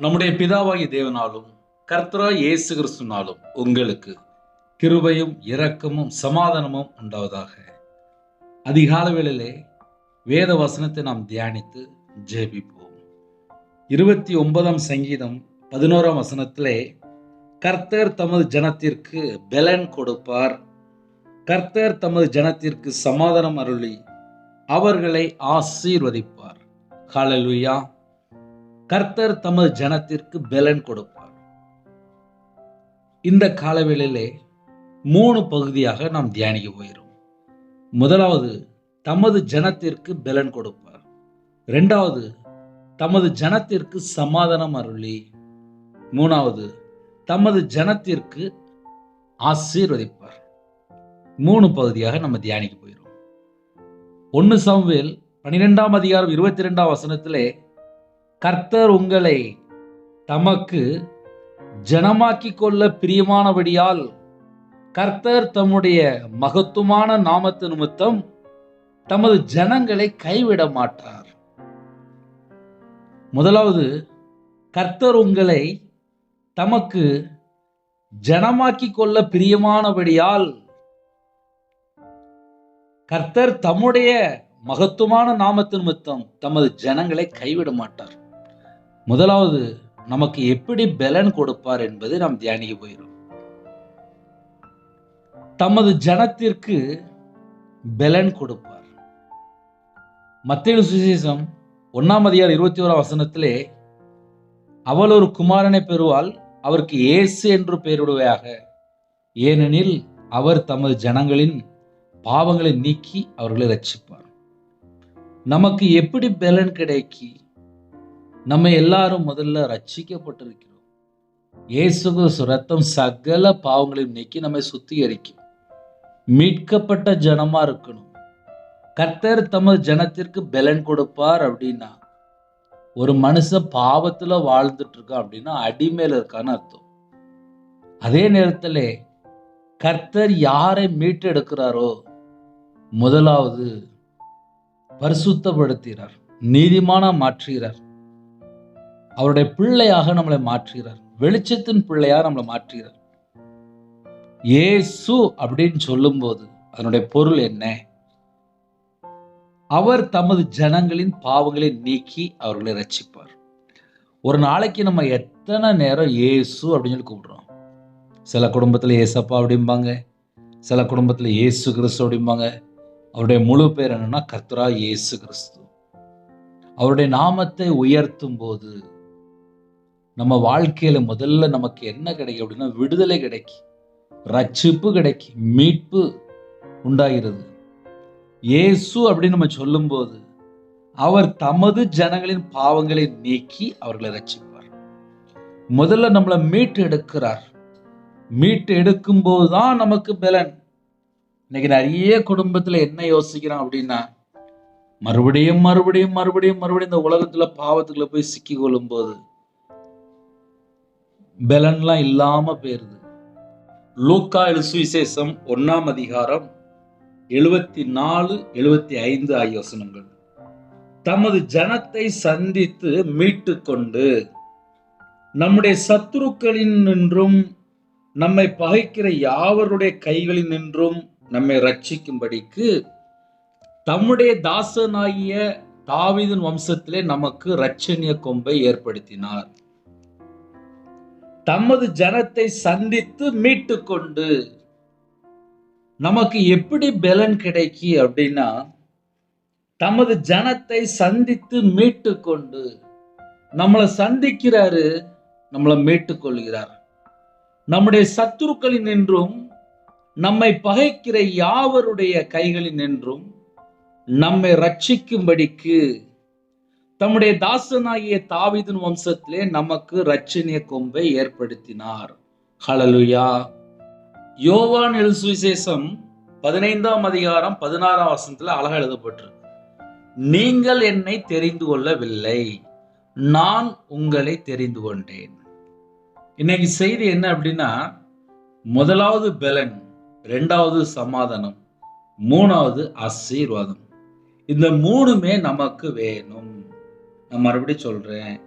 நம்முடைய பிதாவாகிய தேவனாலும் கர்த்தராகிய இயேசு கிறிஸ்துவினாலும் உங்களுக்கு கிருபையும் இரக்கமும் சமாதானமும் உண்டாவதாக. அதிகால வேளையிலே வேத வசனத்தை நாம் தியானித்து ஜெபிப்போம். 29ஆம் சங்கீதம் 11ஆம் வசனத்திலே கர்த்தர் தமது ஜனத்திற்கு பெலன் கொடுப்பார், கர்த்தர் தமது ஜனத்திற்கு சமாதானம் அருளி அவர்களை ஆசீர்வதிப்பார். ஹல்லேலூயா. கர்த்தர் தமது ஜனத்திற்கு பெலன் கொடுப்பார். இந்த காலவேளையிலே 3 பகுதியாக நாம் தியானிக்க போகிறோம். முதலாவது, தமது ஜனத்திற்கு பெலன் கொடுப்பார். இரண்டாவது, தமது ஜனத்திற்கு சமாதானம் அருளி. மூணாவது, தமது ஜனத்திற்கு ஆசீர்வதிப்பார். 3 பகுதியாக நம்ம தியானிக்க போகிறோம். 1 சாமுவேல் 12ஆம் அதிகாரம் 22ஆம் வசனத்திலே கர்த்தர் உங்களை தமக்கு ஜனமாக்கிக் கொள்ள பிரியமானபடியால் கர்த்தர் தம்முடைய மகத்துவமான நாமத்து நிமித்தம் தமது ஜனங்களை கைவிட மாட்டார். முதலாவது, கர்த்தர் உங்களை தமக்கு ஜனமாக்கிக் கொள்ள பிரியமானபடியால் கர்த்தர் தம்முடைய மகத்துவமான நாமத்து நிமித்தம் தமது ஜனங்களை கைவிட மாட்டார். முதலாவது, நமக்கு எப்படி பெலன் கொடுப்பார் என்பதை நாம் தியானிக்க போகிறோம். தமது ஜனத்திற்கு பெலன் கொடுப்பார். மத்தேயு சுவிசேஷம் 1ஆம் அதிகாரம் 21ஆம் வசனத்திலே அவள் ஒரு குமாரனை பெறுவாள், அவருக்கு இயேசு என்று பெயரிடுவாயாக, ஏனெனில் அவர் தமது ஜனங்களின் பாவங்களை நீக்கி அவர்களை ரட்சிப்பார். நமக்கு எப்படி பெலன் கிடைக்கி? நம்ம எல்லாரும் முதல்ல ரட்சிக்கப்பட்டிருக்கிறோம். இயேசு கிறிஸ்து ரத்தம் சகல பாவங்களையும் நீக்கி நம்மை சுத்திகரிக்கும். மீட்கப்பட்ட ஜனமா இருக்கணும். கர்த்தர் தமது ஜனத்திற்கு பெலன் கொடுப்பார் அப்படின்னா, ஒரு மனுஷன் பாவத்துல வாழ்ந்துட்டு இருக்கான் அப்படின்னா அடிமையில இருக்கான்னு அர்த்தம். அதே நேரத்தில் கர்த்தர் யாரை மீட்டெடுக்கிறாரோ முதலாவது பரிசுத்தப்படுத்துகிறார், நீதிமான மாற்றுகிறார், அவருடைய பிள்ளையாக நம்மளை மாற்றுகிறார், வெளிச்சத்தின் பிள்ளையாக நம்மளை மாற்றுகிறார். இயேசு அப்படின்னு சொல்லும் போது அதனுடைய பொருள் என்ன? அவர் தமது ஜனங்களின் பாவங்களை நீக்கி அவர்களை ரட்சிப்பார். ஒரு நாளைக்கு நம்ம எத்தனை நேரம் இயேசு அப்படின்னு சொல்லி கூப்பிடுறோம்? சில குடும்பத்தில் ஏசப்பா அப்படிம்பாங்க, சில குடும்பத்தில் இயேசு கிறிஸ்து அப்படிம்பாங்க. அவருடைய முழு பேர் என்னன்னா கர்த்தராகிய இயேசு கிறிஸ்து. அவருடைய நாமத்தை உயர்த்தும் போது நம்ம வாழ்க்கையில முதல்ல நமக்கு என்ன கிடைக்கும் அப்படின்னா விடுதலை கிடைக்கும், ரட்சிப்பு கிடைக்கும், மீட்பு உண்டாகிறது. இயேசு அப்படின்னு நம்ம சொல்லும் போது அவர் தமது ஜனங்களின் பாவங்களை நீக்கி அவர்களை ரட்சிப்பார். முதல்ல நம்மளை மீட்டு எடுக்கிறார். மீட்டு எடுக்கும் போதுதான் நமக்கு பலன். இன்னைக்கு நிறைய குடும்பத்துல என்ன யோசிக்கிறான் அப்படின்னா, மறுபடியும் மறுபடியும் மறுபடியும் மறுபடியும் இந்த உலகத்துல பாவத்துக்குள்ள போய் சிக்கி கொள்ளும் போது பலன்லாம் இல்லாம போயிருது. லூக்கா சுவிசேஷம் 1ஆம் அதிகாரம் 74, 75 ஆகிய வசனங்கள். தமது ஜனத்தை சந்தித்து மீட்டு கொண்டு நம்முடைய சத்துருக்களின் நின்றும் நம்மை பகைக்கிற யாவருடைய கைகளில் நின்றும் நம்மை ரட்சிக்கும்படிக்கு தம்முடைய தாசனாகிய தாவீதின் வம்சத்திலே நமக்கு இரட்சணிய கொம்பை ஏற்படுத்தினார். தமது ஜனத்தை சந்தித்து மீட்டு கொண்டு நமக்கு எப்படி பெலன் கிடைக்கி அப்படின்னா, தமது ஜனத்தை சந்தித்து மீட்டு கொண்டு நம்மளை சந்திக்கிறாரு, நம்மளை மீட்டு கொள்கிறார். நம்முடைய சத்துருக்களின் நின்றும் நம்மை பகைக்கிற யாவருடைய கைகளில் நின்றும் நம்மை ரட்சிக்கும்படிக்கு தம்முடைய தாசனாகிய தாவீதின் வம்சத்திலே நமக்கு இரட்சணிய கொம்பை ஏற்படுத்தினார். ஹல்லேலூயா. யோவான் சுவிசேஷம் 15ஆம் அதிகாரம் 16ஆம் வசனத்துல அழகா எழுதப்பட்டிருக்கு, நீங்கள் என்னை தெரிந்து கொள்ளவில்லை, நான் உங்களை தெரிந்து கொண்டேன். இன்னைக்கு செய்தி என்ன அப்படின்னா, முதலாவது பெலன், இரண்டாவது சமாதானம், மூணாவது ஆசீர்வாதம். இந்த 3மே நமக்கு வேணும். நான் மறுபடியும் சொல்றேன்,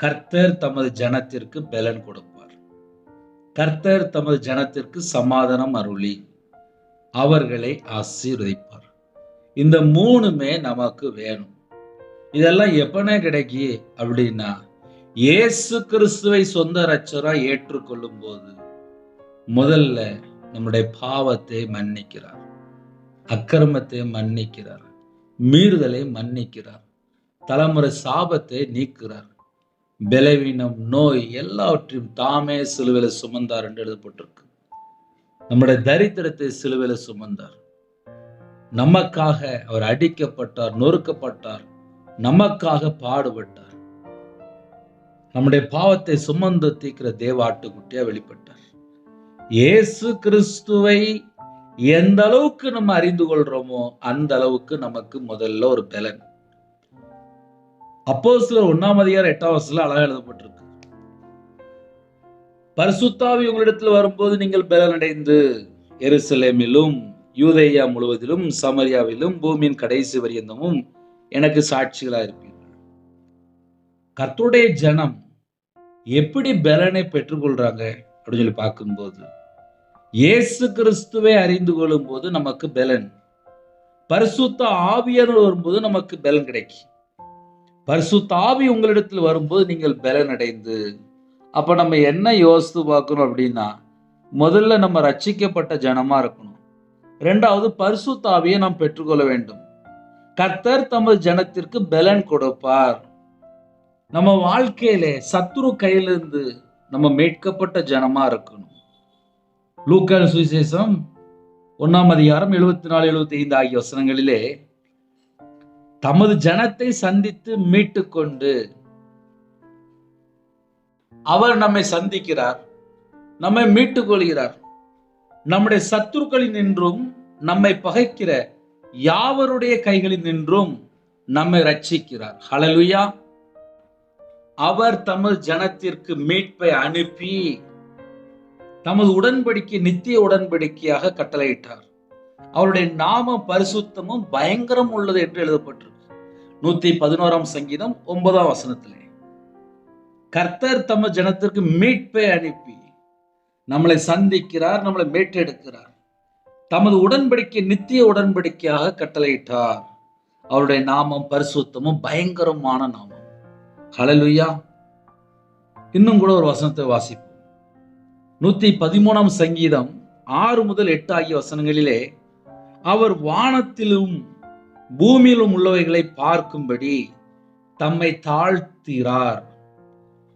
கர்த்தர் தமது ஜனத்திற்கு பலன் கொடுப்பார். கர்த்தர் தமது ஜனத்திற்கு சமாதானம் அருளி அவர்களை ஆசீர்வதிப்பார். இந்த மூணுமே நமக்கு வேணும். இதெல்லாம் எப்பனே கிடைக்கி அப்படின்னா, இயேசு கிறிஸ்துவை சொந்த இரட்சகரா ஏற்றுக்கொள்ளும் போது முதல்ல நம்முடைய பாவத்தை மன்னிக்கிறார், அக்கிரமத்தை மன்னிக்கிறார், மீறுதலை மன்னிக்கிறார், தலைமுறை சாபத்தை நீக்கிறார், பலவீனம், நோய் எல்லாவற்றையும் தாமே சிலுவையில சுமந்தார் என்று எழுதப்பட்டிருக்கு. நம்முடைய தரித்திரத்தை சிலுவையில சுமந்தார். நமக்காக அவர் அடிக்கப்பட்டார், நொறுக்கப்பட்டார், நமக்காக பாடுபட்டார். நம்முடைய பாவத்தை சுமந்து தீர்க்கிற தேவ ஆட்டுக்குட்டியா வெளிப்பட்டார். இயேசு கிறிஸ்துவை எந்த அளவுக்கு நம்ம அறிந்து கொள்றோமோ அந்த அளவுக்கு நமக்கு முதல்ல ஒரு பலன். அப்போஸ்தலர் 1:8 அழகா எழுதப்பட்டிருக்கு. பரிசுத்த ஆவி உங்களிடத்தில் வரும்போது நீங்கள் பலன் அடைந்து எருசலேமிலும் யூதேயா முழுவதிலும் சமரியாவிலும் பூமியின் கடைசி பரியந்தமும் எனக்கு சாட்சிகளா இருப்பீர்கள். கர்த்தருடைய ஜனம் எப்படி பலனை பெற்றுக்கொள்றாங்க அப்படின்னு சொல்லி பார்க்கும்போது, இயேசு கிறிஸ்துவை அறிந்து கொள்ளும் போது நமக்கு பலன், பரிசுத்த ஆவியானவர் வரும்போது நமக்கு பலன் கிடைக்கும். பரிசுத்த ஆவி உங்களிடத்தில் வரும்போது நீங்கள் பலன் அடைந்து, அப்ப நம்ம என்ன யோசித்து பார்க்கணும் அப்படின்னா, முதல்ல நம்ம ரட்சிக்கப்பட்ட ஜனமா இருக்கணும். இரண்டாவது, பரிசுத்த ஆவியை நாம் பெற்றுக்கொள்ள வேண்டும். கர்த்தர் தமது ஜனத்திற்கு பலன் கொடுப்பார். நம்ம வாழ்க்கையிலே சத்துரு கையிலிருந்து நம்ம மீட்கப்பட்ட ஜனமா இருக்கணும். லூக்கா சுவிசேஷம் 1:74-75 ஆகிய வசனங்களிலே தமது ஜனத்தை சந்தித்து மீட்டு கொண்டு அவர் நம்மை சந்திக்கிறார், நம்மை மீட்டுக் கொள்கிறார். நம்முடைய சத்துருக்களில் நின்றும் நம்மை பகைக்கிற யாவருடைய கைகளில் நின்றும் நம்மை ரட்சிக்கிறார். ஹல்லேலூயா. அவர் தமது ஜனத்திற்கு மீட்பை அனுப்பி தமது உடன்படிக்கை நித்திய உடன்படிக்கையாக கட்டளையிட்டார். அவருடைய நாம பரிசுத்தமும் பயங்கரம் உள்ளது என்று எழுதப்பட்டிருக்கு. 111 சங்கீதம் 9 கர்த்தர் தமது ஜனத்திற்கு மீட்பை அனுப்பி நம்மளை சந்திக்கிறார், நம்மளை மீட்டெடுக்கிறார். தமது உடன்படிக்கை நித்திய உடன்படிக்கையாக கட்டளையிட்டார். அவருடைய நாமம் பரிசுத்தமும் பயங்கரமான நாமம். ஹல்லேலூயா. இன்னும் கூட ஒரு வசனத்தை வாசிப்போம். 113 சங்கீதம் 6-8 ஆகிய வசனங்களிலே, அவர் வானத்திலும் பூமியிலும் உள்ளவைகளை பார்க்கும்படி தம்மை தாழ்த்துகிறார்.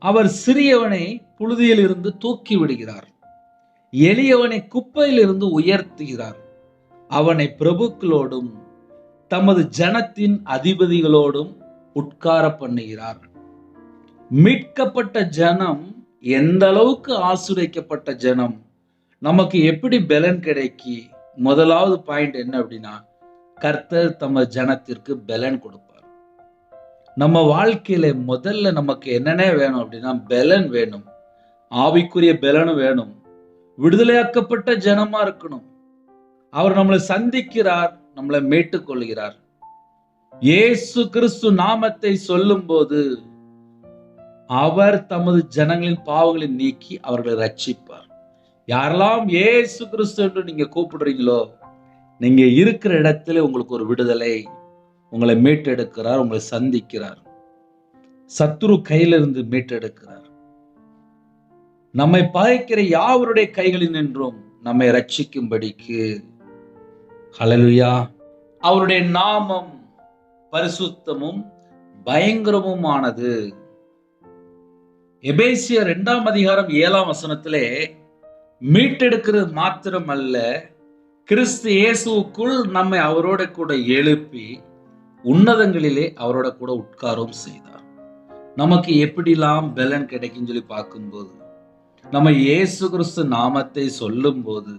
அவர் சிறியவனை புழுதியில் இருந்து தூக்கி விடுகிறார், எளியவனை குப்பையில் இருந்து உயர்த்துகிறார். அவனை பிரபுக்களோடும் தமது ஜனத்தின் அதிபதிகளோடும் உட்கார பண்ணுகிறார். மீட்கப்பட்ட ஜனம் எந்த அளவுக்கு ஆசீர்வதிக்கப்பட்ட ஜனம், நமக்கு எப்படி பலன் கிடைக்கி? முதலாவது பாயிண்ட் என்ன அப்படின்னா, கர்த்தர் தமது ஜனத்திற்கு பலன் கொடுப்பார். நம்ம வாழ்க்கையில முதல்ல நமக்கு என்னென்ன வேணும் அப்படின்னா, பலன் வேணும், ஆவிக்குரிய பலனும் வேணும், விடுதலையாக்கப்பட்ட ஜனமா இருக்கணும். அவர் நம்மளை சந்திக்கிறார், நம்மளை மீட்டுக் கொள்கிறார். இயேசு கிறிஸ்து நாமத்தை சொல்லும் போது அவர் தமது ஜனங்களின் பாவங்களை நீக்கி அவர்களை ரட்சிப்பார். யாரெல்லாம் இயேசு கிறிஸ்து என்று நீங்க கூப்பிடுறீங்களோ, நீங்க இருக்கிற இடத்துல உங்களுக்கு ஒரு விடுதலை, உங்களை மீட்டெடுக்கிறார், உங்களை சந்திக்கிறார், சத்துரு கையிலிருந்து மீட்டெடுக்கிறார். நம்மை பகைக்கிற யாவருடைய கைகளில் நின்றும் நம்மை ரட்சிக்கும்படிக்கு. ஹல்லேலூயா. அவருடைய நாமம் பரிசுத்தமும் பயங்கரமுமானது. எபேசியர் 2:7 மீட்டெடுக்கிறது மாத்திரம் அல்ல, கிறிஸ்து இயேசுவுக்குள் நம்மை அவரோட கூட எழுப்பி உன்னதங்களிலே அவரோட கூட உட்காரவும் செய்தார். நமக்கு எப்படிலாம் பலன் கிடைக்கும் சொல்லி பார்க்கும்போது, நம்ம இயேசு கிறிஸ்து நாமத்தை சொல்லும் போது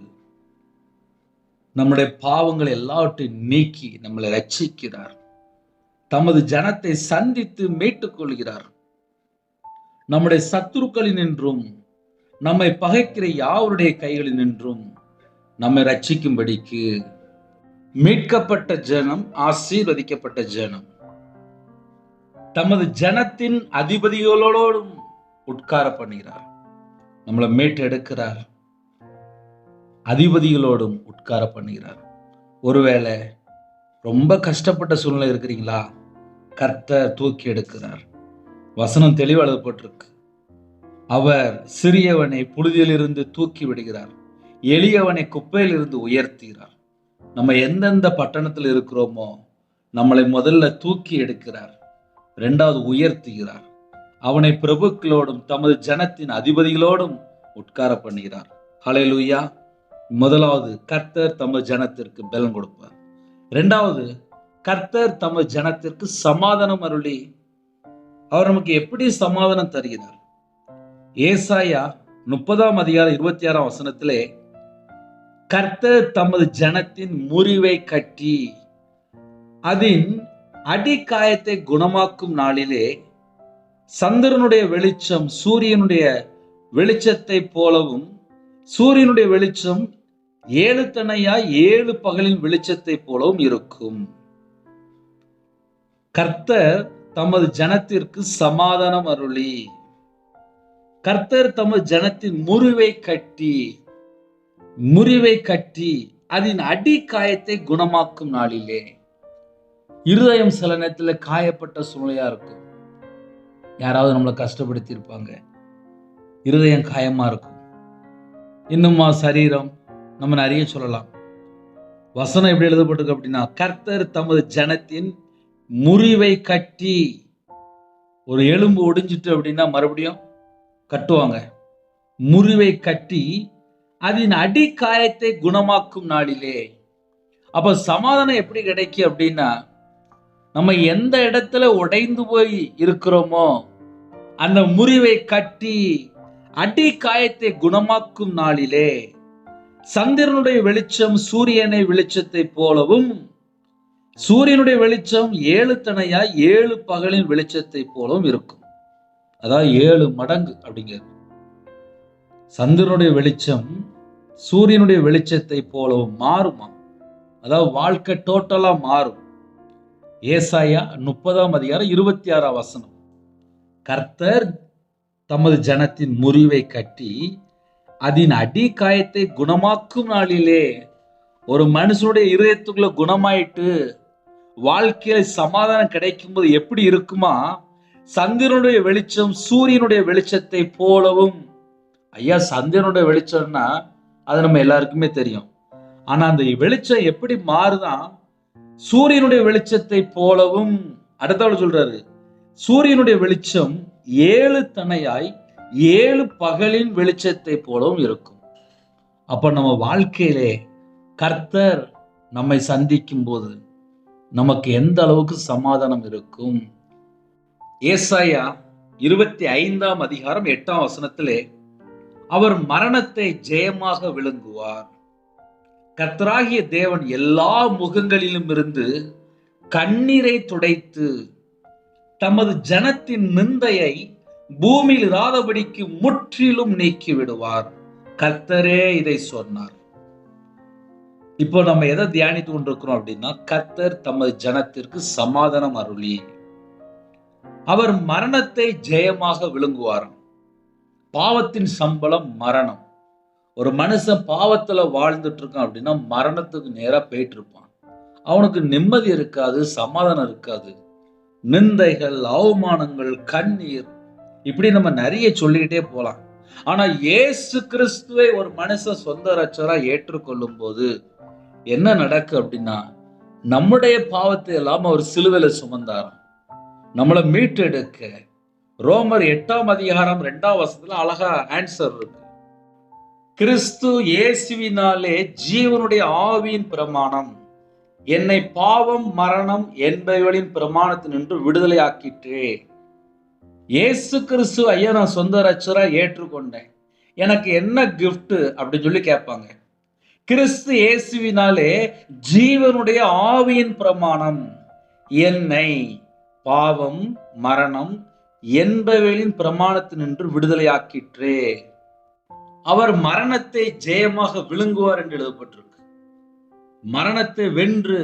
நம்முடைய பாவங்கள் எல்லாவற்றையும் நீக்கி நம்மளை ரட்சிக்கிறார். தமது ஜனத்தை சந்தித்து மீட்டுக் கொள்கிறார். நம்முடைய சத்துருக்களில் நின்றும் நம்மை பகைக்கிற யாவருடைய கைகளில் நின்றும் நம்மை ரட்சிக்கும்படிக்கு. மீட்கப்பட்ட ஜனம் ஆசீர்வதிக்கப்பட்ட ஜனம். தமது ஜனத்தின் அதிபதிகளோடும் உட்கார பண்ணுகிறார். நம்மளை மீட்டு எடுக்கிறார், அதிபதிகளோடும் உட்கார பண்ணுகிறார். ஒருவேளை ரொம்ப கஷ்டப்பட்ட சூழ்நிலை இருக்கிறீங்களா? கர்த்தர் தூக்கி எடுக்கிறார். வசனம் தெளிவாக எழுதப்பட்டிருக்கு. அவர் சிறியவனை புழுதியிலிருந்து தூக்கி விடுகிறார், எளியவனை குப்பையிலிருந்து உயர்த்துகிறார். நம்ம எந்தெந்த பட்டணத்தில் இருக்கிறோமோ நம்மளை முதல்ல தூக்கி எடுக்கிறார், இரண்டாவது உயர்த்துகிறார். அவனை பிரபுக்களோடும் தமது ஜனத்தின் அதிபதிகளோடும் உட்கார பண்ணுகிறார். ஹல்லேலூயா. முதலாவது, கர்த்தர் தமது ஜனத்திற்கு பலன் கொடுப்பார். இரண்டாவது, கர்த்தர் தமது ஜனத்திற்கு சமாதானம் அருளி அவர் நமக்கு எப்படி சமாதானம் தருகிறார்? ஏசாயா 30:26 கர்த்தர் தமது ஜனத்தின் முறிவை கட்டி அதன் அடிக்காயத்தை குணமாக்கும் நாளிலே சந்திரனுடைய வெளிச்சம் சூரியனுடைய வெளிச்சத்தை போலவும் சூரியனுடைய வெளிச்சம் 7 தணையாய் 7 பகலின் வெளிச்சத்தை போலவும் இருக்கும். கர்த்தர் தமது ஜனத்திற்கு சமாதானம் அருளி கர்த்தர் தமது ஜனத்தின் முறிவை கட்டி அதன் அடிக்காயத்தை குணமாக்கும் நாளிலே. இருதயம் சில நேரத்துல காயப்பட்ட சூழ்நிலையா இருக்கும். யாராவது நம்மளை கஷ்டப்படுத்தி இருப்பாங்க, இருதயம் காயமா இருக்கும். இன்னுமா சரீரம், நம்ம நிறைய சொல்லலாம். வசனம் எப்படி எழுதப்பட்டிருக்கு அப்படின்னா, கர்த்தர் தமது ஜனத்தின் முறிவை கட்டி. ஒரு எலும்பு ஒடிஞ்சிட்டு அப்படின்னா மறுபடியும் கட்டுவாங்க. முறிவை கட்டி அதன் அடிக்காயத்தை குணமாக்கும் நாளிலே. அப்ப சமாதானம் எப்படி கிடைக்கும் அப்படின்னா, நம்ம எந்த இடத்துல உடைந்து போய் இருக்கிறோமோ அந்த முறிவை கட்டி அடிக்காயத்தை குணமாக்கும் நாளிலே சந்திரனுடைய வெளிச்சம் சூரியனை வெளிச்சத்தை போலவும் சூரியனுடைய வெளிச்சம் 7 தணையாய் 7 பகலின் வெளிச்சத்தை போலவும் இருக்கும். அதாவது 7 மடங்கு அப்படிங்கிறது. சந்திரனுடைய வெளிச்சம் சூரியனுடைய வெளிச்சத்தை போலவும் மாறுமா? அதாவது வாழ்க்கை டோட்டலா மாறும். ஏசாயா 30:26 கர்த்தர் தமது ஜனத்தின் முறிவை கட்டி அதன் அடிக்காயத்தை குணமாக்கும் நாளிலே. ஒரு மனுஷனுடைய இதயத்துக்குள்ள குணமாயிட்டு வாழ்க்கையில சமாதானம் கிடைக்கும் போது எப்படி இருக்குமா? சந்திரனுடைய வெளிச்சம் சூரியனுடைய வெளிச்சத்தை போலவும். ஐயா, சந்திரனுடைய வெளிச்சம்னா அது நம்ம எல்லாருக்குமே தெரியும். ஆனா அந்த வெளிச்சம் எப்படி மாறுதான்? சூரியனுடைய வெளிச்சத்தை போலவும். அடுத்தவள் சொல்றாரு, சூரியனுடைய வெளிச்சம் 7 தணையாய் 7 பகலின் வெளிச்சத்தை போலவும் இருக்கும். அப்ப நம்ம வாழ்க்கையிலே கர்த்தர் நம்மை சந்திக்கும் போது நமக்கு எந்த அளவுக்கு சமாதானம் இருக்கும்? ஏசாயா 25:8 அவர் மரணத்தை ஜெயமாக விழுங்குவார். கர்த்தராகிய தேவன் எல்லா முகங்களிலும் இருந்து கண்ணீரை துடைத்து தமது ஜனத்தின் நிந்தையை பூமியில் இராதபடிக்கு முற்றிலும் நீக்கி விடுவார். கர்த்தரே இதை சொன்னார். இப்போ நம்ம எதை தியானித்து கொண்டிருக்கிறோம் அப்படின்னா, கர்த்தர் தமது ஜனத்திற்கு சமாதானம் அருளி அவர் மரணத்தை ஜெயமாக விழுங்குவாராம். பாவத்தின் சம்பளம் மரணம். ஒரு மனுஷன் பாவத்துல வாழ்ந்துட்டு இருக்கான் அப்படின்னா மரணத்துக்கு நேரா போயிட்டு இருப்பான். அவனுக்கு நிம்மதி இருக்காது, சமாதானம் இருக்காது. நிந்தைகள், அவமானங்கள், கண்ணீர், இப்படி நம்ம நிறைய சொல்லிக்கிட்டே போலாம். ஆனா இயேசு கிறிஸ்துவை ஒரு மனுஷன் சொந்த ரட்சகரா ஏற்றுக்கொள்ளும் போது என்ன நடக்கு அப்படின்னா, நம்முடைய பாவத்தை எல்லாம் அவர் சிலுவையில சுமந்தாராம். நம்மளை மீட்டெடுக்க ரோமர் 8:2 அழகா ஆன்சர் இருக்கு. கிறிஸ்து இயேசுவினாலே ஜீவனுடைய ஆவியின் பிரமாணம் என்னை பாவம் மரணம் என்பவைகளின் பிரமாணத்தினின்று விடுதலை ஆக்கிற்றே. இயேசு கிறிஸ்து ஐயா நான் சொந்த ரட்சகரா ஏற்றுக்கொண்டேன், எனக்கு என்ன கிஃப்ட் அப்படின்னு சொல்லி கேட்பாங்க. கிறிஸ்து இயேசுவினாலே ஜீவனுடைய ஆவியின் பிரமாணம் என்னை பாவம் மரணம் என்பவைகளின் பிரமாணத்தினின்று விடுதலை ஆக்கிற்றே. அவர் மரணத்தை ஜெயமாக விழுங்குவார் என்று எழுதப்பட்டிருக்கு. மரணத்தை வென்று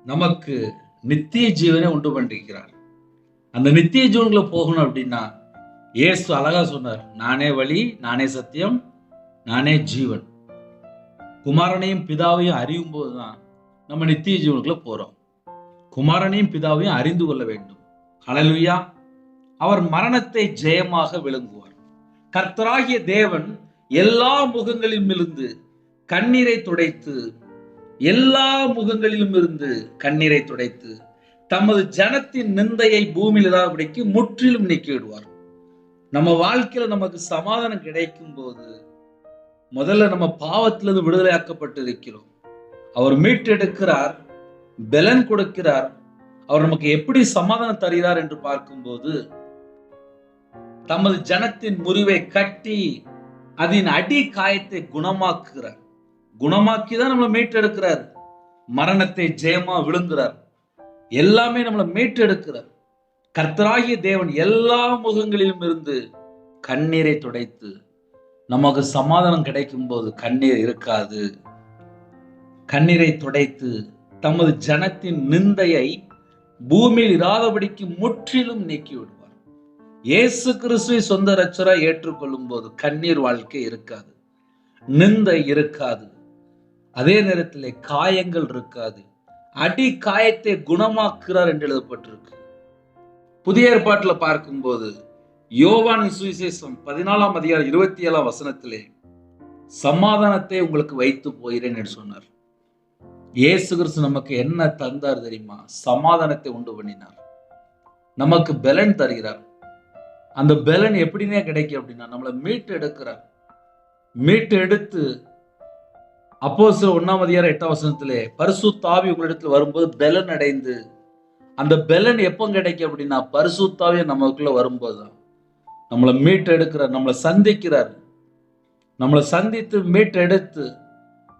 நமக்கு நித்திய ஜீவனை உண்டு பண்ணிருக்கிறார். அந்த நித்திய ஜீவனுக்குள்ள போகணும் அப்படின்னா இயேசு அழகா சொன்னார், நானே வழி, நானே சத்தியம், நானே ஜீவன். குமாரனையும் பிதாவையும் அறியும் போதுதான் நம்ம நித்திய ஜீவனுக்குள்ள போறோம். குமாரனையும் பிதாவையும் அறிந்து கொள்ள வேண்டும். ஹல்லேலூயா. அவர் மரணத்தை ஜெயமாக விளங்குவார். கர்த்தராகிய தேவன் எல்லா முகங்களிலும் இருந்து கண்ணீரை துடைத்து, எல்லா முகங்களிலும் இருந்து கண்ணீரை துடைத்து தமது ஜனத்தின் நிந்தையை பூமியில் இராதபடிக்கு முற்றிலும் நீக்கிவிடுவார். நம்ம வாழ்க்கையில நமக்கு சமாதானம் கிடைக்கும் போது முதல்ல நம்ம பாவத்திலிருந்து விடுதலையாக்கப்பட்டு இருக்கிறோம். அவர் மீட்டெடுக்கிறார், பலன் கொடுக்கிறார். அவர் நமக்கு எப்படி சமாதானம் தருகிறார் என்று பார்க்கும்போது, தமது ஜனத்தின் முறிவை கட்டி அதன் அடி காயத்தை குணமாக்குகிறார். குணமாக்கிதான் நம்மளை மீட்டெடுக்கிறார். மரணத்தை ஜெயமா விழுங்குறார். எல்லாமே நம்மளை மீட்டெடுக்கிறார். கர்த்தராகிய தேவன் எல்லா முகங்களிலும் இருந்து கண்ணீரை துடைத்து, நமக்கு சமாதானம் கிடைக்கும் போது கண்ணீர் இருக்காது. கண்ணீரை துடைத்து தமது ஜனத்தின் நிந்தையை பூமியில் இராதபடிக்கு முற்றிலும் நீக்கி விடுவார். இயேசு கிறிஸ்துவை சொந்த இரட்சகராய் ஏற்றுக்கொள்ளும் போது கண்ணீர் வாழ்க்கை இருக்காது, நிந்தை இருக்காது. அதே நேரத்தில் காயங்கள் இருக்காது. அடி காயத்தை குணமாக்குறார் என்று எழுதப்பட்டிருக்கு. புதிய ஏற்பாட்டில் பார்க்கும்போது யோவான் சுவிசேஷம் 14ஆம் அதிகாரம் 27ஆம் வசனத்திலே சமாதானத்தை உங்களுக்கு வைத்து போகிறேன் என்று சொன்னார். இயேசு கிறிஸ்து நமக்கு என்ன தந்தார் தெரியுமா? சமாதானத்தை உண்டு பண்ணினார். நமக்கு பலன் தருகிறார். அந்த பலன் எப்படின்னே கிடைக்கும் அப்படின்னா நம்மளை மீட்டு எடுக்கிறார். மீட்டு எடுத்து அப்போஸ்தலர் 1ஆம் அதிகாரம் 8ஆம் வசனத்திலே பரிசுத்த ஆவி உங்களிடத்தில் வரும்போது பலன் அடைந்து, அந்த பலன் எப்போ கிடைக்கும் அப்படின்னா பரிசுத்த ஆவி நமக்குள்ள வரும்போதுதான். நம்மளை மீட்டு எடுக்கிறார், நம்மளை சந்திக்கிறார். நம்மளை சந்தித்து மீட்டு எடுத்து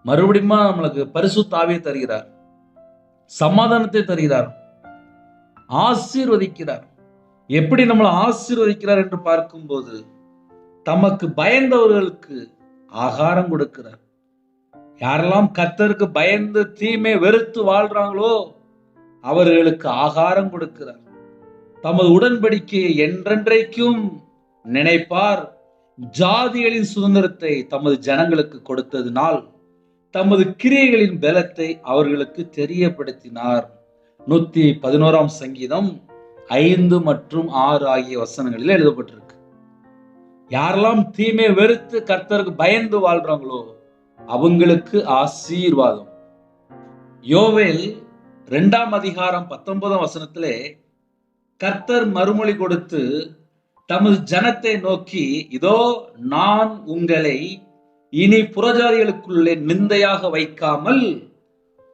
மறுபடியும் நம்மளுக்கு பரிசுத்த ஆவியை தருகிறார், சமாதானத்தை தருகிறார், ஆசீர்வதிக்கிறார். எப்படி நம்மளை ஆசீர்வதிக்கிறார் என்று பார்க்கும்போது, தமக்கு பயந்தவர்களுக்கு ஆகாரம் கொடுக்கிறார். யாரெல்லாம் கர்த்தருக்கு பயந்து தீமை வெறுத்து வாழ்றாங்களோ அவர்களுக்கு ஆகாரம் கொடுக்கிறார். தமது உடன்படிக்கையை என்றென்றைக்கும் நினைப்பார். ஜாதிகளின் சுதந்திரத்தை தமது ஜனங்களுக்கு கொடுத்ததினால் தமது கிரியைகளின் பலத்தை அவர்களுக்கு தெரியப்படுத்தினார். 111ஆம் சங்கீதம் 5 மற்றும் 6 ஆகிய வசனங்களில் எழுதப்பட்டிருக்கு. யாரெல்லாம் தீமை வெறுத்து கர்த்தருக்கு பயந்து வாழ்றாங்களோ அவங்களுக்கு ஆசீர்வாதம். யோவேல் 2ஆம் அதிகாரம் 19ஆம் வசனத்திலே கர்த்தர் மறுமொழி கொடுத்து தமது ஜனத்தை நோக்கி, இதோ நான் உங்களை இனி புறஜாதிகளுக்குள்ளே நிந்தையாக வைக்காமல்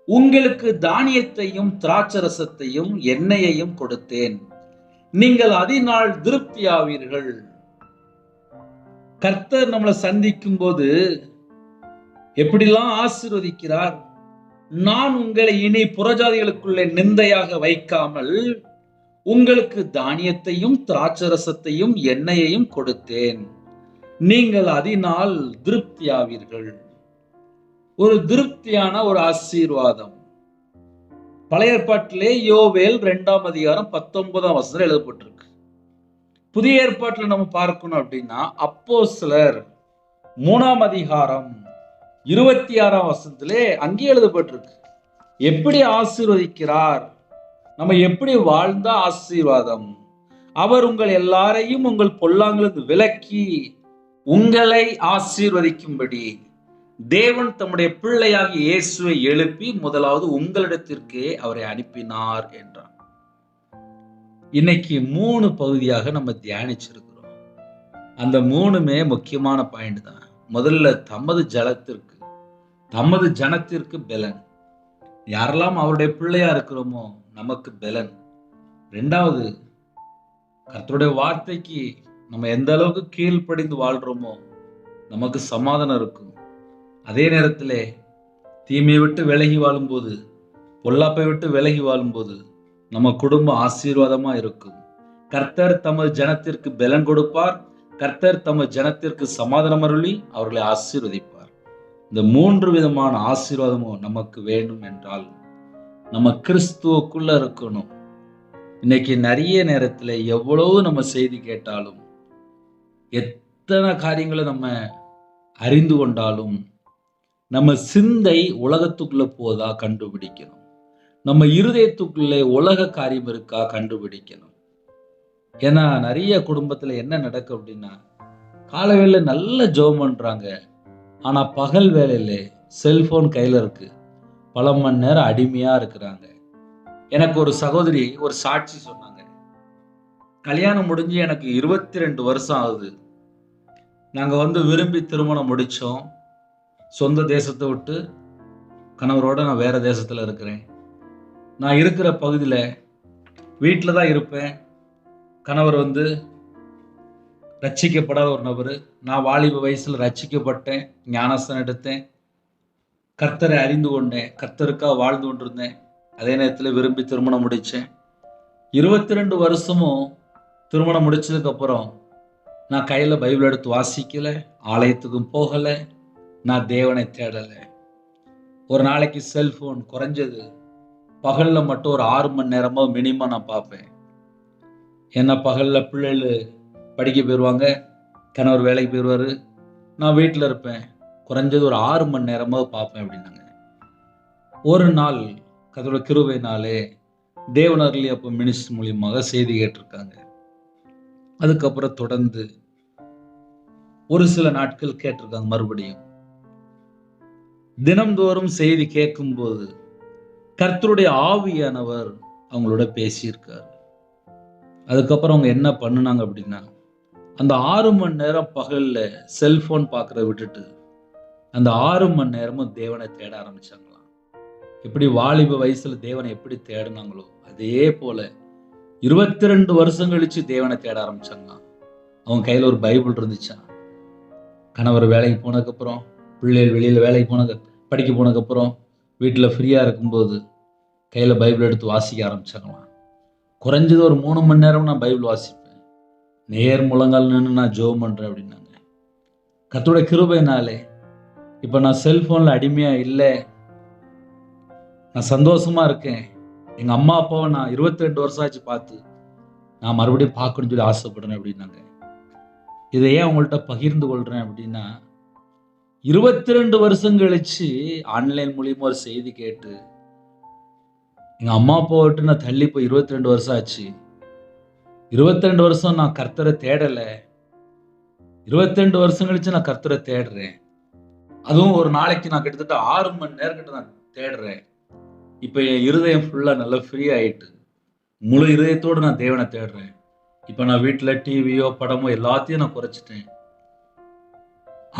உங்களுக்கு தானியத்தையும் திராட்சரசத்தையும் எண்ணெயையும் கொடுத்தேன், நீங்கள் அதனால் திருப்தியாவீர்கள். கர்த்தர் நம்மளை சந்திக்கும் போது எப்படிலாம் ஆசீர்வதிக்கிறார். நான் உங்களை இனி புறஜாதிகளுக்குள்ளே நிந்தையாக வைக்காமல் உங்களுக்கு தானியத்தையும் திராட்சரசத்தையும் எண்ணெயையும் கொடுத்தேன், நீங்கள் அதனால் திருப்தியாவீர்கள். ஒரு திருப்தியான ஒரு ஆசீர்வாதம். பழைய ஏற்பாட்டிலே யோவேல் 2ஆம் அதிகாரம் 19ஆம் வசனம் எழுதப்பட்டிருக்கு. புதிய ஏற்பாட்டில் நம்ம பார்க்கணும் அப்படின்னா அப்போஸ்தலர் 3ஆம் அதிகாரம் 26ஆம் வசனத்திலே அங்கே எழுதப்பட்டிருக்கு. எப்படி ஆசீர்வதிக்கிறார், நம்ம எப்படி வாழ்ந்தா ஆசீர்வாதம். அவர் உங்கள் எல்லாரையும் உங்கள் பொல்லாங்கிலிருந்து விலக்கி உங்களை ஆசீர்வதிக்கும்படி தேவன் தம்முடைய பிள்ளையாகிய இயேசுவை எழுப்பி முதலாவது உங்களிடத்திற்கே அவரை அனுப்பினார் என்றார். இன்னைக்கு 3 பகுதியாக நம்ம தியானிச்சிருக்கிறோம். அந்த 3மே முக்கியமான பாயிண்ட் தான். முதல்ல தமது ஜனத்திற்கு பலன். யாரெல்லாம் அவருடைய பிள்ளையா இருக்கிறோமோ நமக்கு பலன். 2வது, கர்த்தருடைய வார்த்தைக்கு நம்ம எந்த அளவுக்கு கீழ்ப்படிந்து வாழ்றோமோ நமக்கு சமாதானம் இருக்கும். அதே நேரத்தில் தீமையை விட்டு விலகி வாழும்போது, பொல்லாப்பை விட்டு விலகி வாழும்போது நம்ம குடும்பம் ஆசீர்வாதமா இருக்கும். கர்த்தர் தமது ஜனத்திற்கு பலன் கொடுப்பார். கர்த்தர் தமது ஜனத்திற்கு சமாதானம் அருளி அவர்களை ஆசீர்வதிப்பார். இந்த 3 விதமான ஆசீர்வாதமும் நமக்கு வேண்டும் என்றால் நம்ம கிறிஸ்துவுக்குள்ள இருக்கணும். இன்னைக்கு நிறைய நேரத்துல எவ்வளவு நம்ம செய்தி கேட்டாலும், எத்தனை காரியங்களை நம்ம அறிந்து கொண்டாலும், நம்ம சிந்தை உலகத்துக்குள்ள போதா கண்டுபிடிக்கணும். நம்ம இருதயத்துக்குள்ளே உலக காரியம் இருக்கா கண்டுபிடிக்கணும். ஏன்னா நிறைய குடும்பத்துல என்ன நடக்கும் அப்படின்னா, காலை வேளையில நல்ல ஜெபம் பண்றாங்க. ஆனா பகல் வேளையில செல்போன் கையில இருக்கு. பல மணி நேரம் அடிமையா இருக்கிறாங்க. எனக்கு ஒரு சகோதரி ஒரு சாட்சி சொன்னாங்க. கல்யாணம் முடிஞ்சு எனக்கு 22 வருஷம் ஆகுது. நாங்க விரும்பி திருமணம் முடிச்சோம். சொந்த தேசத்தை விட்டு கணவரோட நான் வேற தேசத்துல இருக்கிறேன். நான் இருக்கிற பகுதியில வீட்டில தான் இருப்பேன். கணவர் ரட்சிக்கப்படாத ஒரு நபரு. நான் வாலிப வயசுல ரட்சிக்கப்பட்டேன். ஞானஸ்தானம் எடுத்தேன். கர்த்தரை அறிந்து கொண்டேன். கர்த்தருக்காக வாழ்ந்து கொண்டிருந்தேன். அதே நேரத்துல விரும்பி திருமணம் முடிச்சேன். 22 வருஷமும் திருமணம் முடிச்சதுக்கு அப்புறம் நான் கையில பைபிள் எடுத்து வாசிக்கல, ஆலயத்துக்கும் போகல, நான் தேவனை தேடல. ஒரு நாளைக்கு செல்போன் குறைஞ்சது பகல்ல மட்டும் ஒரு 6 மணி நேரமா மினிமம் நான் பார்ப்பேன். ஏன்னா பகல்ல பிள்ளைகள் படிக்க போயிடுவாங்க, கணவர் வேலைக்கு போயிடுவாரு, நான் வீட்டில் இருப்பேன். குறைஞ்சது ஒரு 6 மணி நேரமாக பார்ப்பேன் அப்படின்னாங்க. ஒரு நாள் கர்த்தருடைய கிருபையினாலே தேவனர்லி அப்போ மினிஸ்டர் மூலியமாக செய்தி கேட்டிருக்காங்க. அதுக்கப்புறம் தொடர்ந்து ஒரு சில நாட்கள் கேட்டிருக்காங்க. மறுபடியும் தினம்தோறும் செய்தி கேட்கும்போது கர்த்தருடைய ஆவியானவர் அவங்களோட பேசியிருக்காரு. அதுக்கப்புறம் அவங்க என்ன பண்ணுனாங்க அப்படின்னா, அந்த 6 மணி நேரம் பகல்ல செல்போன் பார்க்கறத விட்டுட்டு அந்த 6 மணி நேரமும் தேவனை தேட ஆரம்பிச்சாங்களாம். எப்படி வாலிப வயசுல தேவனை எப்படி தேடினாங்களோ அதே போல 22 வருஷம் கழிச்சு தேவனை தேட ஆரம்பிச்சாங்களாம். அவங்க கையில ஒரு பைபிள் இருந்துச்சா. கணவர் வேலைக்கு போனதுக்கப்புறம், பிள்ளைகள் வெளியில வேலைக்கு படிக்க போனதுக்கப்புறம், வீட்டில் ஃப்ரீயா இருக்கும்போது கையில பைபிள் எடுத்து வாசிக்க ஆரம்பிச்சாங்களாம். குறைஞ்சது ஒரு 3 மணி நேரம் நான் பைபிள் வாசிப்பேன். நேர் முழங்கால் நின்று நான் ஜெபம் பண்றேன் அப்படின்னாங்க. கர்த்தருடைய கிருபையினாலே இப்ப நான் செல்போன்ல அடிமையா இல்லை, நான் சந்தோஷமா இருக்கேன். எங்க அம்மா அப்பாவை நான் 22 வருஷம் ஆச்சு பார்த்து நான் மறுபடியும் பார்க்கணும்னு சொல்லி ஆசைப்படுறேன் அப்படின்னாங்க. இதை ஏன் உங்கள்கிட்ட பகிர்ந்து கொள்றேன் அப்படின்னா, 22 வருஷம் கழிச்சு ஆன்லைன் மூலியமா ஒரு செய்தி கேட்டு எங்க அம்மா அப்பா விட்டு நான் தள்ளி போய் 22 வருஷம் ஆச்சு. 22 வருஷம் நான் கர்த்தரை தேடல. 22 வருஷம் கழிச்சு நான் கர்த்தரை தேடுறேன். அதுவும் ஒரு நாளைக்கு நான் கிட்டத்தட்ட 6 மணி நேரம் கிட்ட நான் தேடுறேன். இப்ப என் இருதயம் ஃபுல்லா நல்லா ஃப்ரீ ஆயிட்டு முழு இருதயத்தோடு நான் தேவனை தேடுறேன். இப்ப நான் வீட்டுல டிவியோ படமோ எல்லாத்தையும் நான் குறைச்சிட்டேன்.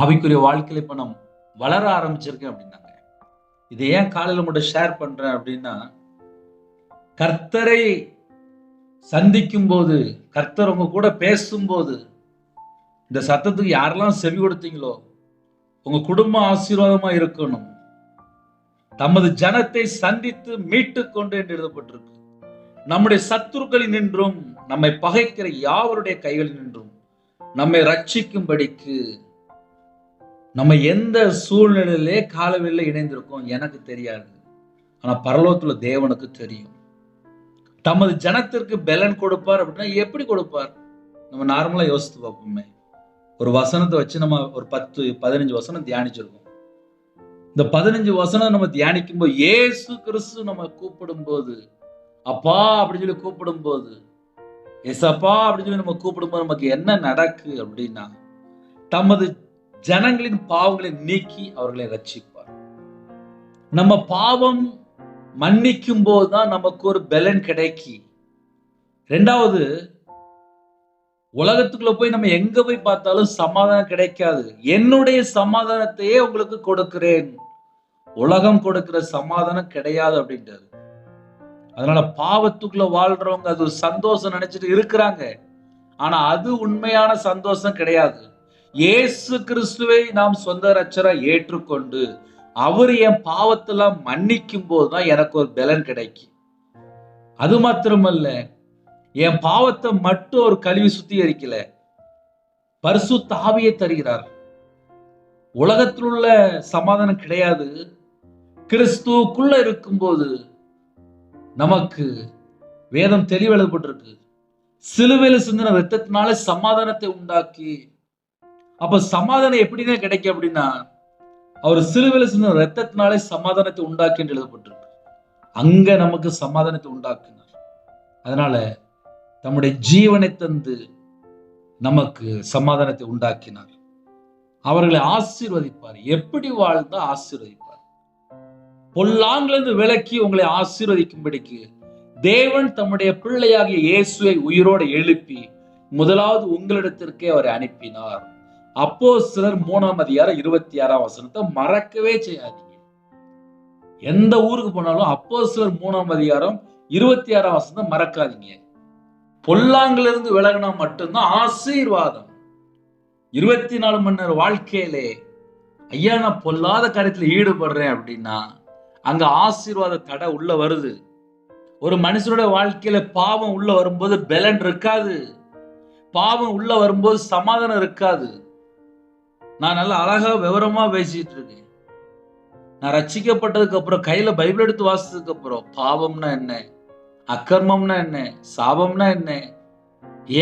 ஆவிக்குரிய வாழ்க்கையில இப்ப நான் வளர ஆரம்பிச்சிருக்கேன் அப்படின்னாங்க. இதை ஏன் காலையில மட்டும் ஷேர் பண்றேன் அப்படின்னா, கர்த்தரை சந்திக்கும் போது, கர்த்தர் உங்க கூட பேசும்போது, இந்த சத்தத்துக்கு யாரெல்லாம் செவி கொடுத்தீங்களோ உங்க குடும்பம் ஆசீர்வாதமா இருக்கணும். தமது ஜனத்தை சந்தித்து மீட்டு கொண்டு என்று எழுதப்பட்டிருக்கு. நம்முடைய சத்துருக்களில் நின்றும் நம்மை பகைக்கிற யாவருடைய கைகளில் நின்றும் நம்மை ரட்சிக்கும்படிக்கு நம்ம எந்த சூழ்நிலையிலே காலவெளியில இணைந்திருக்கோம் எனக்கு தெரியாது. ஆனா பரலோகத்துல தேவனுக்கு தெரியும். தமது ஜனத்திற்கு பலன் கொடுப்பார் அப்படின்னா எப்படி கொடுப்பார்? நம்ம நார்மலா யோசித்து பார்ப்போமே. ஒரு வசனத்தை வச்சு நம்ம ஒரு 10-15 வசனம் தியானிச்சிருக்கோம். இந்த 15 வசனம் நம்ம தியானிக்கும் போது இயேசு கிறிஸ்து நம்ம கூப்பிடும் போது, அப்பா அப்படின்னு சொல்லி கூப்பிடும் போது, ஏசப்பா அப்படின்னு சொல்லி நம்ம கூப்பிடும் போது நமக்கு என்ன நடக்கு அப்படின்னா, தமது ஜனங்களின் பாவங்களை நீக்கி அவர்களை ரட்சிப்பார். நம்ம பாவம் மன்னிக்கும் போதுதான் நமக்கு ஒரு பலன் கிடைக்கி. இரண்டாவது, உலகத்துக்குள்ள போய் நம்ம எங்க போய் பார்த்தாலும் சமாதானம் கிடைக்காது. என்னுடைய சமாதானத்தையே உங்களுக்கு கொடுக்கிறேன், உலகம் கொடுக்கிற சமாதானம் கிடையாது அப்படின்றாரு. அதனால பாவத்துக்குள்ள வாழ்றவங்க அது சந்தோஷம் நினைச்சிட்டு இருக்கிறாங்க. ஆனா அது உண்மையான சந்தோஷம் கிடையாது. இயேசு கிறிஸ்துவை நாம் சொந்த ரட்சரா ஏற்றுக்கொண்டு அவர் என் பாவத்தெல்லாம் மன்னிக்கும் போதுதான் எனக்கு ஒரு பலன் கிடைக்கும். அது மாத்திரமல்ல, என் பாவத்தை மட்டும் ஒரு கழுவி சுத்திகரிக்கல, பரிசுத்த ஆவியை தருகிறார். உலகத்தில் உள்ள சமாதானம் கிடையாது. கிறிஸ்துவுக்குள்ள இருக்கும்போது நமக்கு வேதம் தெளிவு எழுதப்பட்டிருக்கு. சிலுவையில சிந்தின ரத்தத்தினால சமாதானத்தை உண்டாக்கி. அப்ப சமாதானம் எப்படிதான் கிடைக்கும் அப்படின்னா, அவர் சிலுவையில சிந்தின ரத்தத்தினாலே சமாதானத்தை உண்டாக்கி என்று எழுதப்பட்டிருக்கு. அங்க நமக்கு சமாதானத்தை உண்டாக்கினார். அதனால தம்முடைய ஜீவனை தந்து நமக்கு சமாதானத்தை உண்டாக்கினார். அவர்களை ஆசீர்வதிப்பார். எப்படி வாழ்ந்தா ஆசீர்வதிப்பார். பொல்லாங்கிலிருந்து விலக்கி உங்களை ஆசீர்வதிக்கும்படிக்கு தேவன் தம்முடைய பிள்ளையாகிய இயேசுவை உயிரோடு எழுப்பி முதலாவது உங்களிடத்திற்கே அவரை அனுப்பினார். அப்போஸ்தலர் 3:26 மறக்கவே செய்யாதீங்க. எந்த ஊருக்கு போனாலும் அப்போஸ்தலர் 3:26 மறக்காதீங்க. பொல்லாங்கிலிருந்து விலகினா மட்டும்தான் ஆசீர்வாதம். 24 மணி நேரம் வாழ்க்கையிலே ஐயா நான் பொல்லாத காரியத்துல ஈடுபடுறேன் அப்படின்னா அங்க ஆசீர்வாத தடை உள்ள வருது. ஒரு மனுஷனோட வாழ்க்கையில பாவம் உள்ள வரும்போது பலன் இருக்காது. பாவம் உள்ள வரும்போது சமாதானம் இருக்காது. நான் நல்லா அழகா விவரமா பேசிட்டு இருக்கேன். நான் ரட்சிக்கப்பட்டதுக்கு அப்புறம் கையில பைபிள் எடுத்து வாசிச்சதுக்கு அப்புறம் பாவம்னா என்ன, அக்கர்மம்னா என்ன, சாபம்னா என்ன,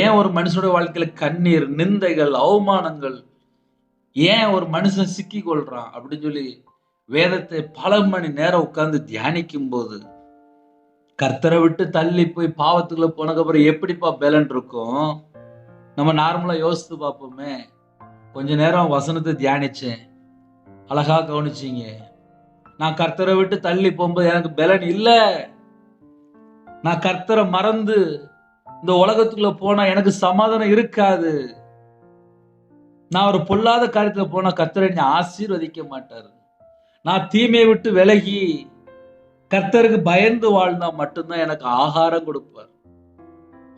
ஏன் ஒரு மனுஷனோட வாழ்க்கையில கண்ணீர், நிந்தைகள், அவமானங்கள், ஏன் ஒரு மனுஷன் சிக்கி கொள்றான் அப்படின்னு சொல்லி வேதத்தை பல மணி நேரம் உட்கார்ந்து தியானிக்கும் போது கர்த்தரை விட்டு தள்ளி போய் பாவத்துக்குள்ள போனதுக்கு அப்புறம் எப்படிப்பா பலன் இருக்கும்? நம்ம நார்மலா யோசித்து பார்ப்போமே. கொஞ்ச நேரம் வசனத்தை தியானிச்சேன். அழகா கவனிச்சீங்க. நான் கர்த்தரை விட்டு தள்ளி போகும்போது எனக்கு பலன் இல்ல. நான் கர்த்தரை மறந்து இந்த உலகத்துக்குள்ள போனா எனக்கு சமாதானம் இருக்காது. நான் ஒரு பொல்லாத காரியத்துல போனா கர்த்தரை என்னை ஆசீர்வதிக்க மாட்டாரு. நான் தீமையை விட்டு விலகி கர்த்தருக்கு பயந்து வாழ்ந்தா மட்டும்தான் எனக்கு ஆகாரம் கொடுப்பார்.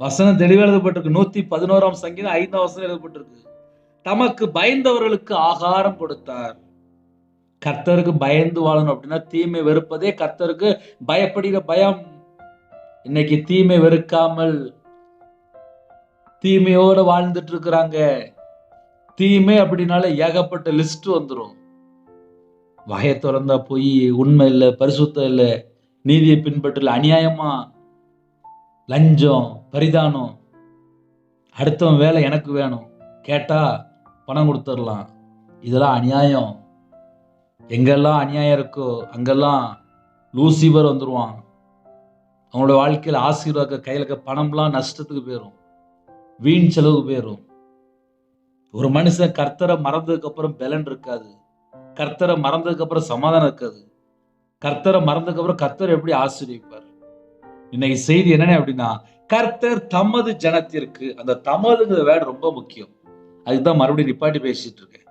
வசனம் தெளிவா எழுதப்பட்டிருக்கு. 111 சங்கீதம் 5 எழுதப்பட்டிருக்கு. தமக்கு பயந்தவர்களுக்கு ஆகாரம் கொடுத்தார். கர்த்தருக்கு பயந்து வாழணும் அப்படின்னா தீமை வெறுப்பதே கர்த்தருக்கு பயப்படுகிற பயம். இன்னைக்கு தீமை வெறுக்காமல் தீமையோட வாழ்ந்துட்டு இருக்கிறாங்க. தீமை அப்படின்னால ஏகப்பட்ட லிஸ்ட் வந்துடும். வகையை திறந்தா போய் உண்மை இல்லை, பரிசுத்தம் இல்லை, நீதியை பின்பற்றல, அநியாயமா, லஞ்சம், பரிதானம், அடுத்தவன் வேலை எனக்கு வேணும், கேட்டா பணம் கொடுத்துடலாம், இதெல்லாம் அநியாயம். எங்கெல்லாம் அநியாயம் இருக்கோ அங்கெல்லாம் லூசிபர் வந்துருவான். அவங்களோட வாழ்க்கையில் ஆசீர்வாத கையில் இருக்க பணம்லாம் நஷ்டத்துக்கு போயிடும், வீண் செலவுக்கு போயிடும். ஒரு மனுஷன் கர்த்தரை மறந்ததுக்கு அப்புறம் பலன் இருக்காது. கர்த்தரை மறந்ததுக்கு அப்புறம் சமாதானம் இருக்காது. கர்த்தரை மறந்ததுக்கு அப்புறம் கர்த்தர் எப்படி ஆசீர்வதிப்பார்? இன்னைக்கு செய்தி என்னன்னு அப்படின்னா, கர்த்தர் தமது ஜனத்திற்கு, அந்த தமதுங்கிற வேர்டு ரொம்ப முக்கியம். அதுதான் மறுபடியும் நிப்பாட்டி பேசிட்டு இருக்கேன்.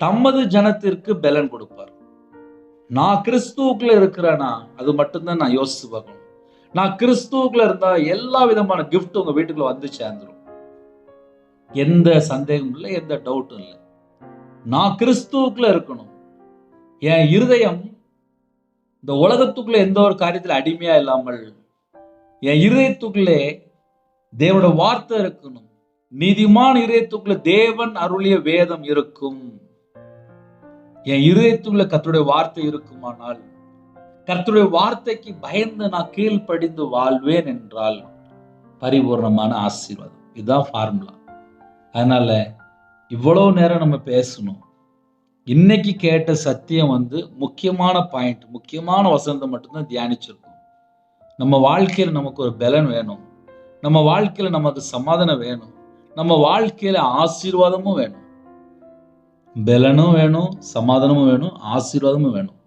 தமது ஜனத்திற்கு பலன் கொடுப்பார். நான் கிறிஸ்துவுக்குள்ள இருக்கிறேனா அது மட்டும்தான் நான் யோசிச்சு பார்க்கணும். நான் கிறிஸ்துவுக்குள்ள இருந்தா எல்லா விதமான கிஃப்ட் உங்க வீட்டுக்குள்ள வந்து சேர்ந்துடும். எந்த சந்தேகமும் இல்லை, எந்த டவுட்டும் இல்லை. நான் கிறிஸ்துவுக்குள்ள இருக்கணும். என் இருதயம் இந்த உலகத்துக்குள்ள எந்த ஒரு காரியத்தில் அடிமையா இல்லாமல் என் இருதயத்துக்குள்ளே தேவனோட வார்த்தை இருக்கணும். நீதிமான இருதயத்துக்குள்ள தேவன் அருளிய வேதம் இருக்கும். என் இருதயத்துக்குள்ள கர்த்தருடைய வார்த்தை இருக்குமானால், கர்த்தருடைய வார்த்தைக்கு பயந்து நான் கீழ்ப்படிந்து வாழ்வேன் என்றால் பரிபூர்ணமான ஆசீர்வாதம். இதுதான் ஃபார்முலா. அதனால இவ்வளவு நேரம் நம்ம பேசணும். இன்னைக்கு கேட்ட சத்தியம் முக்கியமான பாயிண்ட், முக்கியமான வசனத்தை மட்டும்தான் தியானிச்சிருக்கோம். நம்ம வாழ்க்கையில நமக்கு ஒரு பலன் வேணும். நம்ம வாழ்க்கையில நமக்கு சமாதானம் வேணும். நம்ம வாழ்க்கையில ஆசீர்வாதமும் வேணும். பலனும் வேணும், சமாதானமும் வேணும், ஆசீர்வாதமும் வேணும்.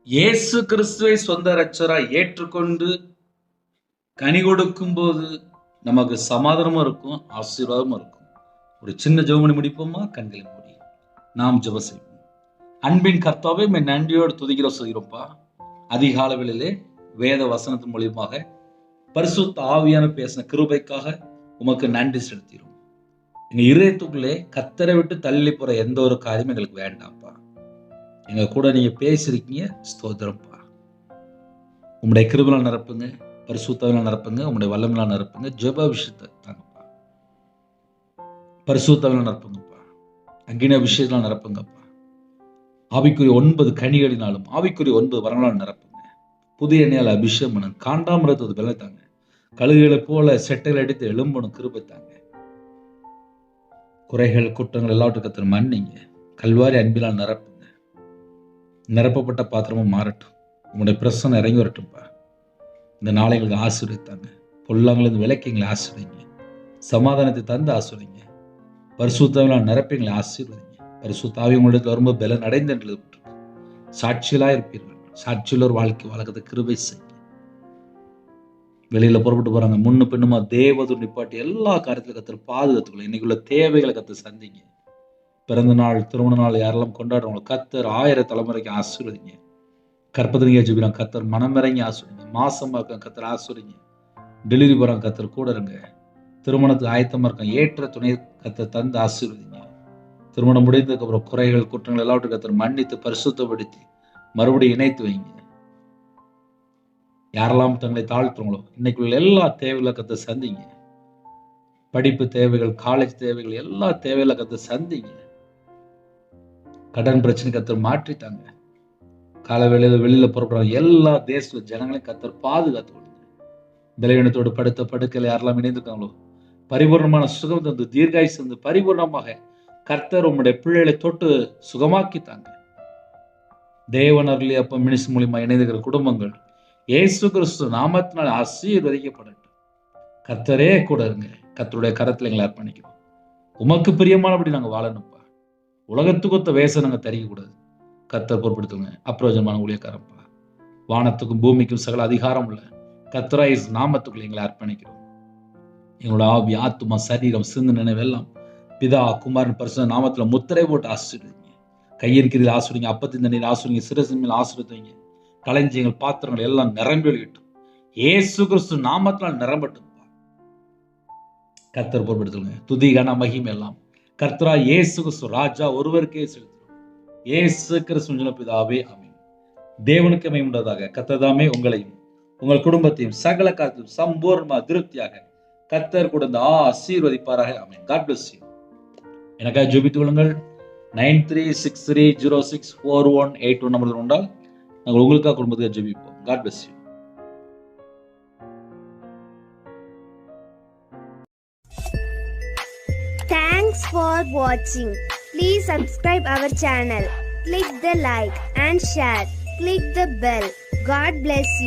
இயேசு கிறிஸ்துவை சொந்த இரட்சகரா ஏற்றுக்கொண்டு கனி கொடுக்கும் போது நமக்கு சமாதானமும் இருக்கும், ஆசீர்வாதமும் இருக்கும். ஒரு சின்ன ஜெபம் பண்ணி முடிப்போமா? கண்களை மூடி நாம் ஜெபம் செய்வோம். அன்பின் கர்த்தாவே, நன்றியோடு துதிக்கிறோம் சொல்கிறோம்ப்பா. அதிகாலங்களிலே வேத வசனத்தின் மூலியமாக பரிசுத்த ஆவியான பேசின கிருபைக்காக உமக்கு நன்றி செலுத்திடும். எங்க இதயத்துக்குள்ளே கர்த்தரை விட்டு தள்ளி போற எந்த ஒரு காரியமும் எங்களுக்கு வேண்டாம்ப்பா. எங்க கூட நீங்க பேசிருக்கீங்க, ஸ்தோத்திரம்ப்பா. உங்களுடைய கிருபையால் நிரப்புங்க, பரிசுத்தாவினால் நிரப்புங்க, உங்களுடைய வல்லமையால் நிரப்புங்க. ஜெப விஷயத்தை தாங்கப்பா. பரிசுத்தாவினால் நிரப்புங்கப்பா. அங்கின விஷயத்தால் நிரப்புங்கப்பா. ஆவிக்குரிய 9 கனிகளினாலும் ஆவிக்குரிய 9 வரங்களால் நிரப்புங்க. புதிய எண்ணெயால் அபிஷேகம் பண்ணுங்க. காண்டாமிருகத்தை பலத்தாங்க. கழுகுகளை போல செட்டைகள் அடித்து எழும்பணும் கிருபைத்தாங்க. குறைகள் குற்றங்கள் எல்லாவற்றையும் கர்த்தர் மன்னிங்க. கல்வாரி அன்பிலால் நிரப்புங்க. நிரப்பப்பட்ட பாத்திரமும் மாறட்டும். உங்களுடைய பிரசனம் இறங்கி வரட்டும்பா. இந்த நாளை எங்களுக்கு ஆசீர்வதித்தாங்க. பொல்லாங்களிலிருந்து விலக்கி எங்களை ஆசீர்வதிங்க. சமாதானத்தை தந்து ஆசீர்வதிங்க. பரிசுத்தாவினால் நிரப்பி எங்களை ஆசீர்வதிங்க. பரிசுத்தாவி உங்களிடத்தில் வரும்போது பலன் அடைந்து என்று எழுதப்பட்டிருக்கு. சாட்சியலாக இருப்பீர்கள். சாட்சியுள்ள ஒரு வாழ்க்கை வழக்கத்தை கிருபை செய்யுங்க. வெளியில புறப்பட்டு போறாங்க, முன்னு பின்னுமா தேவதூர் நிப்பாட்டி எல்லா காரியத்திலும் கர்த்தர் பாதுகாத்துக்கொள்ள. இன்னைக்குள்ள தேவைகளை கர்த்தர் சந்திங்க. பிறந்த நாள், திருமண நாள் யாரெல்லாம் கொண்டாடுறவங்க கர்த்தர் 1000 தலைமுறைக்கு ஆசீர்வதிங்க. கற்பத்திரிகை ஜெபிக்கலாம், கர்த்தர் மனமிறங்கி ஆசீர்வதிங்க. மாசமா இருக்க கர்த்தர் ஆசீர்வதிங்க. டெலிவரி போறாங்க, கர்த்தர் கூட இருங்க. திருமணத்துக்கு ஆயத்தமா இருக்க ஏற்ற துணை கர்த்தர் தந்து ஆசீர்வதிங்க. திருமணம் முடிந்ததுக்கு அப்புறம் குறைகள் குற்றங்கள் எல்லாவற்றையும் கர்த்தர் மன்னித்து பரிசுத்தப்படுத்தி மறுபடியும் இணைத்து வைங்க. யாரெல்லாம் தங்களை தாழ்த்துறவங்களோ இன்னைக்குள்ள எல்லா தேவைகளை கர்த்தர் சந்திங்க. படிப்பு தேவைகள், காலேஜ் தேவைகள், எல்லா தேவைகளை கர்த்தர் சந்திங்க. கடன் பிரச்சனை கர்த்தர் மாற்றிட்டாங்க. கால வேளையில வெளியில புறப்படுறாங்க எல்லா தேச ஜனங்களையும் கர்த்தர் பாதுகாத்து கொள்ளுங்க. பலவீனத்தோடு படுத்த படுக்கையில் யாரெல்லாம் இணைந்திருக்காங்களோ பரிபூர்ணமான சுகம் தந்து தீர்காயுசு தந்து பரிபூர்ணமாக கர்த்தர் உங்களுடைய பிள்ளைகளை தொட்டு சுகமாக்கித்தாங்க. தேவனர்லி அப்ப மினிஸ் மூலியமா இணைந்திருக்கிற குடும்பங்கள் இயேசு கிறிஸ்து நாமத்தினால் ஆசீர்வதிக்கப்படட்டும். கர்த்தரே கூட இருங்க. கர்த்தருடைய கரத்துல எங்களை அர்ப்பணிக்கிறோம். உமக்கு பிரியமானபடி நாங்க வாழணும்ப்பா. உலகத்துக்கு ஒத்த வேஷம் நாங்க தரிக்க கூடாது. கர்த்தர் பொறுப்படுத்துங்க. அப்பிரயோஜனமான ஊழியக்காரப்பா. வானத்துக்கும் பூமிக்கும் சகல அதிகாரம் உள்ள கர்த்தராய் நாமத்துக்குள்ள எங்களை அர்ப்பணிக்கிறோம். எங்களோட ஆவி, ஆத்துமா, சரீரம், சிந்து நினைவெல்லாம் பிதா குமாரன் பரிசுத்த நாமத்துல முத்திரை போட்டு ஆசீர்வதிங்க. கையிருக்கிறீர்கள் ஆசீர்வதிங்க. அப்பத்தின் தண்ணீர் ஆசீர்வதிங்க. சிரசின் மேல் ஆசீர்வதிங்க. களஞ்சியங்கள், பாத்திரங்கள் எல்லாம் நிரம்பி ஒழிக்கட்டும். இயேசு கிறிஸ்து நாமத்தினால் நிரம்பட்டும். கர்த்தர் பொறுப்படுத்துங்க. துதி கன மகிமை எல்லாம் கர்த்தரா இயேசு கிறிஸ்து ராஜா ஒருவருக்கே செலுத்தும். இயேசு கிறிஸ்து பிதாவே ஆமென். தேவனுக்கு மகிமை உண்டாவதாக. கர்த்தர் தாமே உங்களையும் உங்கள் குடும்பத்தையும் சகல காரியத்திலும் சம்பூர்ணமா திருப்தியாக கர்த்தர் கொடுத்து ஆசீர்வதிப்பாராக. ஆமென். God bless you. எனக்காக ஜெபித்துக் கொள்ளுங்கள். 9363064181 நம்பரில் உண்டால் நாங்கள் உங்களுக்காக குடும்பத்துக்காக ஜெபிப்போம். God bless you. Thanks for watching. Please subscribe our channel. Click the like and share. Click the bell. God bless you.